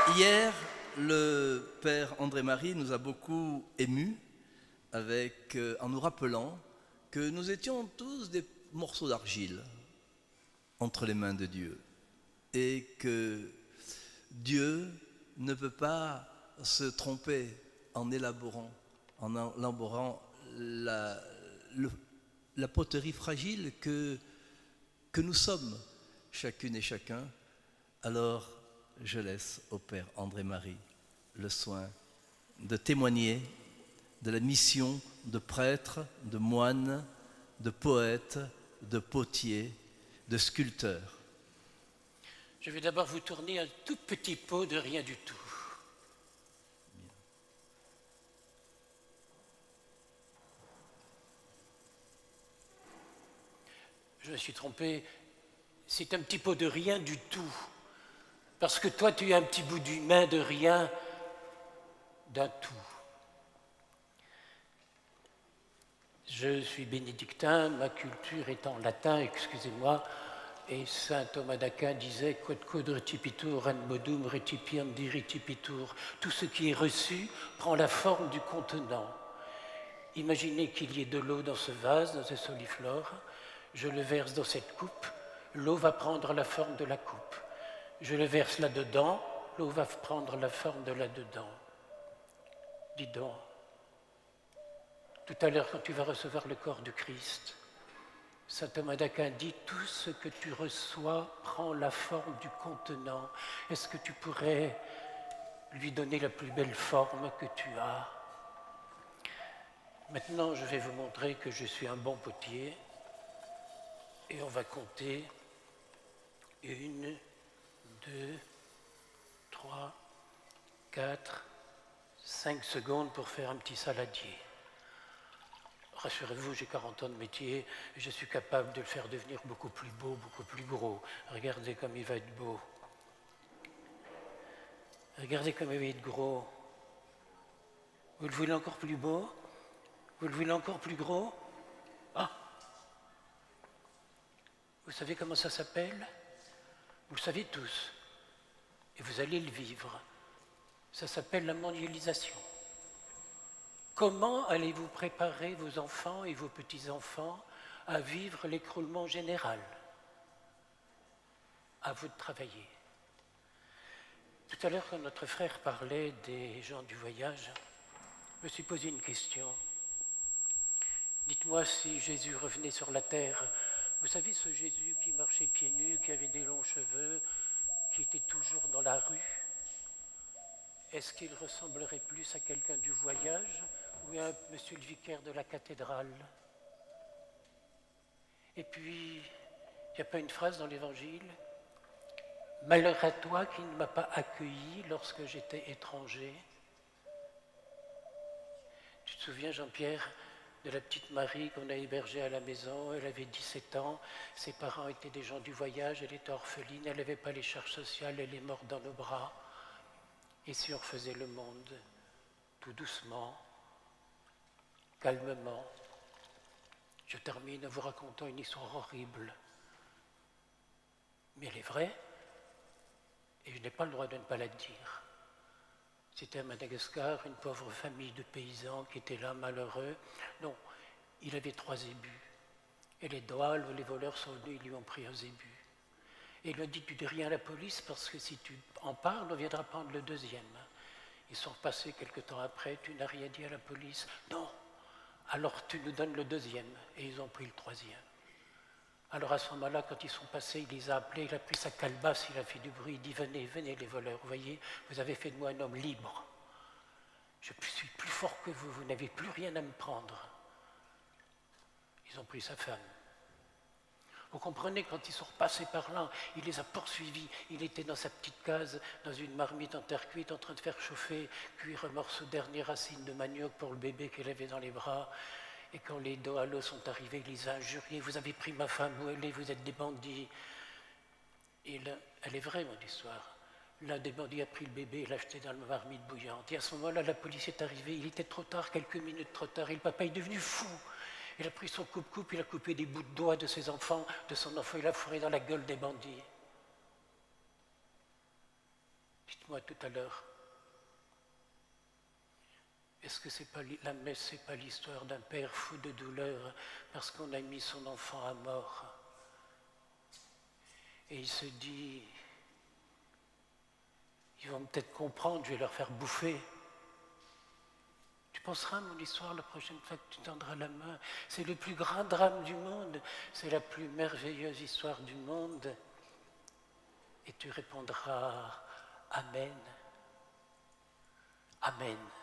Hier, le père André-Marie nous a beaucoup émus en nous rappelant que nous étions tous des morceaux d'argile entre les mains de Dieu et que Dieu ne peut pas se tromper en élaborant la poterie fragile que nous sommes chacune et chacun. Alors, je laisse au Père André-Marie le soin de témoigner de la mission de prêtre, de moine, de poète, de potier, de sculpteur. Je vais d'abord vous tourner un tout petit pot de rien du tout. Je me suis trompé, c'est un petit pot de rien du tout. Parce que toi, tu es un petit bout d'humain de rien, d'un tout. Je suis bénédictin, ma culture est en latin, excusez-moi, et saint Thomas d'Aquin disait « Quod recipitur an modum recipiendi recipitur ». Tout ce qui est reçu prend la forme du contenant. Imaginez qu'il y ait de l'eau dans ce vase, dans ce soliflore, je le verse dans cette coupe, l'eau va prendre la forme de la coupe. Je le verse là-dedans, l'eau va prendre la forme de là-dedans. Dis donc, tout à l'heure quand tu vas recevoir le corps du Christ, saint Thomas d'Aquin dit « Tout ce que tu reçois prend la forme du contenant. » Est-ce que tu pourrais lui donner la plus belle forme que tu as? Maintenant, je vais vous montrer que je suis un bon potier et on va compter 1, 2, 3, 4, 5 secondes pour faire un petit saladier. Rassurez-vous, j'ai 40 ans de métier et je suis capable de le faire devenir beaucoup plus beau, beaucoup plus gros. Regardez comme il va être beau. Regardez comme il va être gros. Vous le voulez encore plus beau? Vous le voulez encore plus gros? Ah! Vous savez comment ça s'appelle? Vous le savez tous. Et vous allez le vivre. Ça s'appelle la mondialisation. Comment allez-vous préparer vos enfants et vos petits-enfants à vivre l'écroulement général? À vous de travailler. Tout à l'heure, quand notre frère parlait des gens du voyage, je me suis posé une question. Dites-moi si Jésus revenait sur la terre, vous savez ce Jésus qui marchait pieds nus, qui avait des longs cheveux, qui était toujours dans la rue, est-ce qu'il ressemblerait plus à quelqu'un du voyage ou à monsieur le vicaire de la cathédrale? Et puis, il n'y a pas une phrase dans l'Évangile? Malheur à toi qui ne m'as pas accueilli lorsque j'étais étranger. Tu te souviens, Jean-Pierre, de la petite Marie qu'on a hébergée à la maison? Elle avait 17 ans, ses parents étaient des gens du voyage, elle était orpheline, elle n'avait pas les charges sociales, elle est morte dans nos bras. Et si on refaisait le monde, tout doucement, calmement? Je termine en vous racontant une histoire horrible. Mais elle est vraie, et je n'ai pas le droit de ne pas la dire. C'était à Madagascar, une pauvre famille de paysans qui était là, malheureux. Non, il avait 3 ébus. Et les douanes, les voleurs sont venus, ils lui ont pris un zébu. Et il lui a dit, tu dis rien à la police, parce que si tu en parles, on viendra prendre le 2e. Ils sont repassés quelque temps après, tu n'as rien dit à la police? Non, alors tu nous donnes le 2e. Et ils ont pris le 3e. Alors à ce moment-là, quand ils sont passés, il les a appelés, il a pris sa calebasse, il a fait du bruit, il dit, venez, venez les voleurs, vous voyez, vous avez fait de moi un homme libre. Je suis plus fort que vous, vous n'avez plus rien à me prendre. Ils ont pris sa femme. Vous comprenez, quand ils sont repassés par là, il les a poursuivis. Il était dans sa petite case, dans une marmite en terre cuite, en train de faire chauffer, cuire un morceau de dernière racine de manioc pour le bébé qu'elle avait dans les bras. Et quand les Dohalos sont arrivés, ils les ont injuriés. Vous avez pris ma femme, où elle est? Vous êtes des bandits. Et là, elle est vraie, mon histoire. L'un des bandits a pris le bébé et l'a jeté dans la marmite bouillante. Et à ce moment-là, la police est arrivée. Il était trop tard, quelques minutes trop tard. Et le papa est devenu fou. Il a pris son coupe-coupe, il a coupé des bouts de doigts de ses enfants, de son enfant, il l'a fourré dans la gueule des bandits. Dites-moi tout à l'heure, est-ce que la messe, c'est pas l'histoire d'un père fou de douleur parce qu'on a mis son enfant à mort? Et il se dit, ils vont peut-être comprendre, je vais leur faire bouffer. Tu penseras à mon histoire la prochaine fois que tu tendras la main. C'est le plus grand drame du monde, c'est la plus merveilleuse histoire du monde. Et tu répondras, Amen. Amen.